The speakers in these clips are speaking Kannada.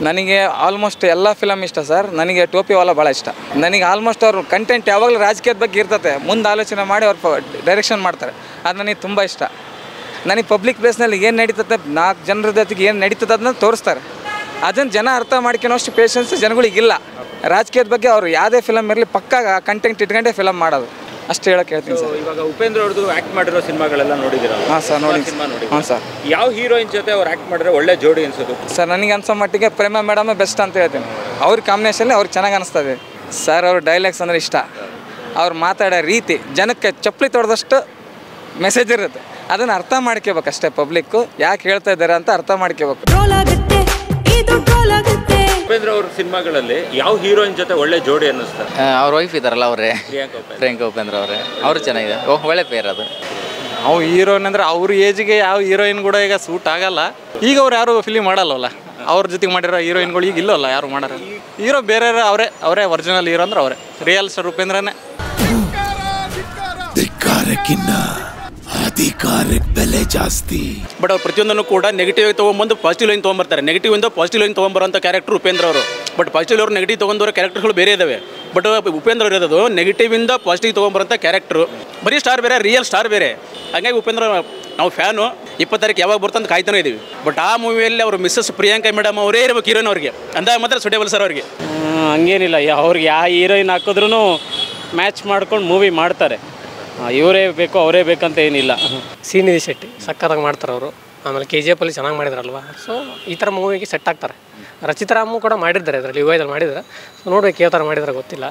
ನನಗೆ ಆಲ್ಮೋಸ್ಟ್ ಎಲ್ಲ ಫಿಲಮ್ ಇಷ್ಟ ಸರ್. ನನಗೆ ಟೋಪಿವಾಲ ಭಾಳ ಇಷ್ಟ. ನನಗೆ ಆಲ್ಮೋಸ್ಟ್ ಅವ್ರ ಕಂಟೆಂಟ್ ಯಾವಾಗಲೂ ರಾಜಕೀಯದ ಬಗ್ಗೆ ಇರ್ತದೆ, ಮುಂದೆ ಆಲೋಚನೆ ಮಾಡಿ ಅವ್ರು ಡೈರೆಕ್ಷನ್ ಮಾಡ್ತಾರೆ. ಅದು ನನಗೆ ತುಂಬ ಇಷ್ಟ. ನನಗೆ ಪಬ್ಲಿಕ್ ಪ್ಲೇಸ್ನಲ್ಲಿ ಏನು ನಡೀತದೆ, 4 ಜನರ ಜೊತೆಗೆ ಏನು ನಡೀತದೆ ಅದನ್ನ ತೋರಿಸ್ತಾರೆ. ಅದನ್ನು ಜನ ಅರ್ಥ ಮಾಡ್ಕೊಳೋಷ್ಟು ಪೇಷನ್ಸ್ ಜನಗಳಿಗಿಲ್ಲ. ರಾಜಕೀಯದ ಬಗ್ಗೆ ಅವರು ಯಾವುದೇ ಫಿಲಮ್ ಇರಲಿ ಪಕ್ಕ ಕಂಟೆಂಟ್ ಇಟ್ಕೊಂಡೇ ಫಿಲಮ್ ಮಾಡೋದು, ಅಷ್ಟು ಹೇಳಕ್ಕೆ ಹೇಳ್ತೀನಿ ಸರ್. ಇವಾಗ ಉಪೇಂದ್ರ ಅವ್ರದ್ದು ಆ್ಯಕ್ಟ್ ಮಾಡಿರೋ ಸಿನಿಮಾಗಳೆಲ್ಲ ನೋಡಿದ್ದೀರಾ? ಹಾಂ ಸರ್, ನೋಡಿ. ಹಾಂ ಸರ್. ಯಾವ ಹೀರೋಯಿನ್ ಜೊತೆ ಅವ್ರು ಆ್ಯಕ್ಟ್ ಮಾಡಿದ್ರೆ ಒಳ್ಳೆ ಜೋಡಿ ಅನ್ಸೋದು ಸರ್? ನನಗೆ ಅನ್ಸೋ ಮಟ್ಟಿಗೆ ಪ್ರೇಮ ಮೇಡಮೇ ಬೆಸ್ಟ್ ಅಂತ ಹೇಳ್ತೀನಿ. ಅವ್ರ ಕಾಂಬಿನೇಷನ್ಲಿ ಅವ್ರಿಗೆ ಚೆನ್ನಾಗಿ ಅನಿಸ್ತದೆ ಸರ್. ಅವ್ರ ಡೈಲಾಗ್ಸ್ ಅಂದರೆ ಇಷ್ಟ. ಅವ್ರು ಮಾತಾಡೋ ರೀತಿ ಜನಕ್ಕೆ ಚಪ್ಪಲಿ ತೊಡೆದಷ್ಟು ಮೆಸೇಜ್ ಇರುತ್ತೆ. ಅದನ್ನು ಅರ್ಥ ಮಾಡ್ಕೋಬೇಕು ಅಷ್ಟೇ. ಪಬ್ಲಿಕ್ಕು ಯಾಕೆ ಹೇಳ್ತಾ ಇದ್ದಾರೆ ಅಂತ ಅರ್ಥ ಮಾಡ್ಕೋಬೇಕು. ಉಪೇಂದ್ರ ಅವ್ರ ಸಿನಿಮಾಗಳಲ್ಲಿ ಯಾವ ಹೀರೋಯಿನ್ ಜೊತೆ ಒಳ್ಳೆ ಜೋಡಿ ಅನ್ನಿಸ್ತಾರೆ? ಅವ್ರ ವೈಫ್ ಇದಾರಲ್ಲ ಅವರೇ, ಪ್ರಿಯಾಂಕಾ ಉಪೇಂದ್ರ ಅವರೇ, ಅವರು ಚೆನ್ನಾಗಿದೆ. ಒಳ್ಳೆ ಪೇರ್ ಅದು. ನಾವು ಹೀರೋಯಿನ್ ಅಂದರೆ ಅವ್ರ ಏಜ್ಗೆ ಯಾವ ಹೀರೋಯಿನ್ ಕೂಡ ಈಗ ಸೂಟ್ ಆಗಲ್ಲ. ಈಗ ಅವ್ರು ಯಾರು ಫಿಲಿಮ್ ಮಾಡಲ್ಲವಲ್ಲ, ಅವ್ರ ಜೊತೆಗೆ ಮಾಡಿರೋ ಹೀರೋಯಿನ್ಗಳು ಈಗ ಇಲ್ಲವಲ್ಲ, ಯಾರು ಮಾಡೋರು. ಹೀರೋ ಬೇರೆ ಅವರೇ ಒರಿಜಿನಲ್ ಹೀರೋ ಅಂದ್ರೆ ಅವರೇ, ರಿಯಲ್ ಸ್ಟಾರ್ ಉಪೇಂದ್ರನೇ. ಅಧಿಕಾರಕ್ಕೆ ಬೆಲೆ ಜಾಸ್ತಿ. ಬಟ್ ಅವ್ರು ಪ್ರತಿಯೊಂದನ್ನು ಕೂಡ ನೆಗೆಟಿವ್ ತೊಗೊಂಬಂದು ಪಾಸಿಟಿವ್ ಲೈನ್ ತೊಗೊಂಬರ್ತಾರೆ. ನೆಗೆಟಿವ್ ಇಂದ ಪಾಸಿಟಿವ್ ಲೈನ್ ತೊಗೊಂಬರೋಂಥ ಕ್ಯಾರೆಕ್ಟರ್ ಉಪೇಂದ್ರ ಅವರು. ಬಟ್ ಪಾಸಿಟಿವ್ ಅವರು ನೆಗೆಟಿವ್ ತೊಗೊಂಡವರ ಕ್ಯಾರೆಕ್ಟರ್ಗಳು ಬೇರೆ ಇದಾವೆ. ಬಟ್ ಉಪೇಂದ್ರ ಅವರು ಇರೋದು ನೆಗೆಟಿವ್ ಇಂದ ಪಾಸಿಟಿವ್ ತೊಗೊಂಬರೋಂಥ ಕ್ಯಾರೆಕ್ಟರು. ಬರೀ ಸ್ಟಾರ್ ಬೇರೆ, ರಿಯಲ್ ಸ್ಟಾರ್ ಬೇರೆ. ಹಾಗಾಗಿ ಉಪೇಂದ್ರ ನಾವು ಫ್ಯಾನು. 20 ತಾರೀಕು ಯಾವಾಗ ಬರ್ತಂತ ಕಾಯ್ತಾನೆ ಇದ್ದೀವಿ. ಬಟ್ ಆ ಮೂವಿಯಲ್ಲಿ ಅವರು ಮಿಸ್ಸಸ್ ಪ್ರಿಯಾಂಕಾ ಮೇಡಮ್ ಅವರೇ ಇರಬೇಕು ಹೀರೋಯಿನ್ ಅವ್ರಿಗೆ. ಅಂದಾಗ ಮಾತ್ರ ಸುಟೇಬಲ್ ಸರ್ ಅವ್ರಿಗೆ. ಹಂಗೇನಿಲ್ಲ, ಅವ್ರಿಗೆ ಯಾವ ಹೀರೋಯಿನ್ ಹಾಕಿದ್ರೂ ಮ್ಯಾಚ್ ಮಾಡ್ಕೊಂಡು ಮೂವಿ ಮಾಡ್ತಾರೆ. ಇವರೇ ಬೇಕು ಅವರೇ ಬೇಕಂತ ಏನಿಲ್ಲ. ಶ್ರೀನಿಧಿ ಶೆಟ್ಟಿ ಸಕ್ಕತ್ತಾಗಿ ಮಾಡ್ತಾರೆ ಅವರು. ಆಮೇಲೆ KGF ಅಲ್ಲಿ ಚೆನ್ನಾಗಿ ಮಾಡಿದ್ರಲ್ವ, ಸೊ ಈ ಥರ ಮೂವಿಗೆ ಸೆಟ್ ಆಗ್ತಾರೆ. ರಚಿತಾರಾಮು ಕೂಡ ಮಾಡಿದ್ದಾರೆ ಇದರಲ್ಲಿ, ಯುವದಲ್ಲಿ ಮಾಡಿದ್ದಾರೆ. ಸೊ ನೋಡ್ಬೇಕು ಯಾವ ಥರ ಮಾಡಿದ್ರೆ ಗೊತ್ತಿಲ್ಲ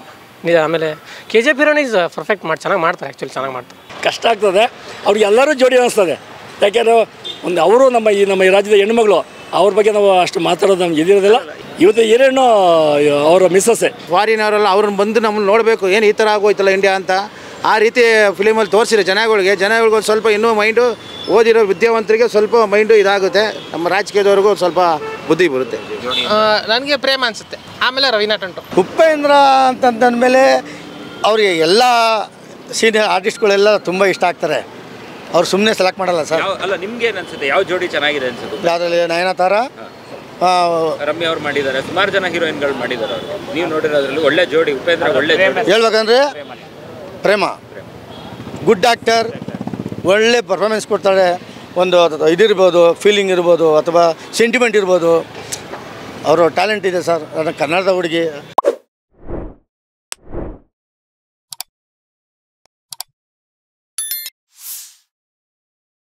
ನಿಜ. ಆಮೇಲೆ KGF ಹೀರೋನ್ ಈಸ್ ಪರ್ಫೆಕ್ಟ್ ಚೆನ್ನಾಗಿ ಮಾಡ್ತಾರೆ. ಆ್ಯಕ್ಚುಲಿ ಚೆನ್ನಾಗಿ ಮಾಡ್ತಾರೆ. ಕಷ್ಟ ಆಗ್ತದೆ ಅವ್ರಿಗೆ, ಎಲ್ಲರೂ ಜೋಡಿ ಅನ್ನಿಸ್ತದೆ. ಯಾಕೆಂದರೆ ಅವರು ನಮ್ಮ ಈ ರಾಜ್ಯದ ಹೆಣ್ಮಗಳು, ಅವ್ರ ಬಗ್ಗೆ ನಾವು ಅಷ್ಟು ಮಾತಾಡೋದು ನಮ್ಗೆ ಇದಿರೋದಿಲ್ಲ. ಇವತ್ತು ಏನೇನೋ ಅವರ ಮಿಸ್ಸಸ್ಸೇ ಫಾರಿನವರೆಲ್ಲ ಅವ್ರನ್ನ ಬಂದು ನಮ್ಮನ್ನು ನೋಡಬೇಕು, ಏನು ಈ ಥರ ಆಗೋಯ್ತಲ್ಲ ಇಂಡಿಯಾ ಅಂತ. ಆ ರೀತಿ ಫಿಲಿಮಲ್ಲಿ ತೋರಿಸಿರೋ ಜನಗಳಿಗೆ ಸ್ವಲ್ಪ ಇನ್ನೂ ಮೈಂಡು, ಓದಿರೋ ವಿದ್ಯಾವಂತರಿಗೆ ಸ್ವಲ್ಪ ಮೈಂಡು ಇದಾಗುತ್ತೆ. ನಮ್ಮ ರಾಜಕೀಯದವ್ರಿಗೂ ಸ್ವಲ್ಪ ಬುದ್ಧಿ ಬರುತ್ತೆ. ನನಗೆ ಪ್ರೇಮ ಅನಿಸುತ್ತೆ. ಆಮೇಲೆ ರವೀನಾ ಟಂಟು. ಉಪೇಂದ್ರ ಅಂತಂದಮೇಲೆ ಅವರಿಗೆ ಎಲ್ಲ ಸೀನಿಯರ್ ಆರ್ಟಿಸ್ಟ್ಗಳೆಲ್ಲ ತುಂಬ ಇಷ್ಟ ಆಗ್ತಾರೆ. ಅವ್ರು ಸುಮ್ಮನೆ ಸೆಲೆಕ್ಟ್ ಮಾಡಲ್ಲ ಸರ್. ಅಲ್ಲ, ನಿಮ್ಗೆ ಏನು ಅನ್ಸುತ್ತೆ? ಯಾವ ಜೋಡಿ ಚೆನ್ನಾಗಿದೆ ಅನ್ಸುತ್ತೆ? ಯಾವುದ್ರಲ್ಲಿ? ನಯನತಾರ, ರಮ್ಯಾ ಅವ್ರು ಮಾಡಿದ್ದಾರೆ, ಸುಮಾರು ಜನ ಹೀರೋಯಿನ್ಗಳು ಮಾಡಿದ್ದಾರೆ. ನೀವು ನೋಡಿರೋದ್ರಲ್ಲಿ ಒಳ್ಳೆ ಜೋಡಿ ಉಪೇಂದ್ರ ಒಳ್ಳೆ ಜೋಡಿ ಹೇಳ್ಬೇಕಂದ್ರೆ ಪ್ರೇಮ ಗುಡ್ ಆ್ಯಕ್ಟರ್, ಒಳ್ಳೆ ಪರ್ಫಾರ್ಮೆನ್ಸ್ ಕೊಡ್ತಾಳೆ. ಒಂದು ಇದಿರ್ಬೋದು, ಫೀಲಿಂಗ್ ಇರ್ಬೋದು ಅಥವಾ ಸೆಂಟಿಮೆಂಟ್ ಇರ್ಬೋದು. ಅವರು ಟ್ಯಾಲೆಂಟ್ ಇದೆ ಸರ್. ಕನ್ನಡದ ಹುಡುಗಿ.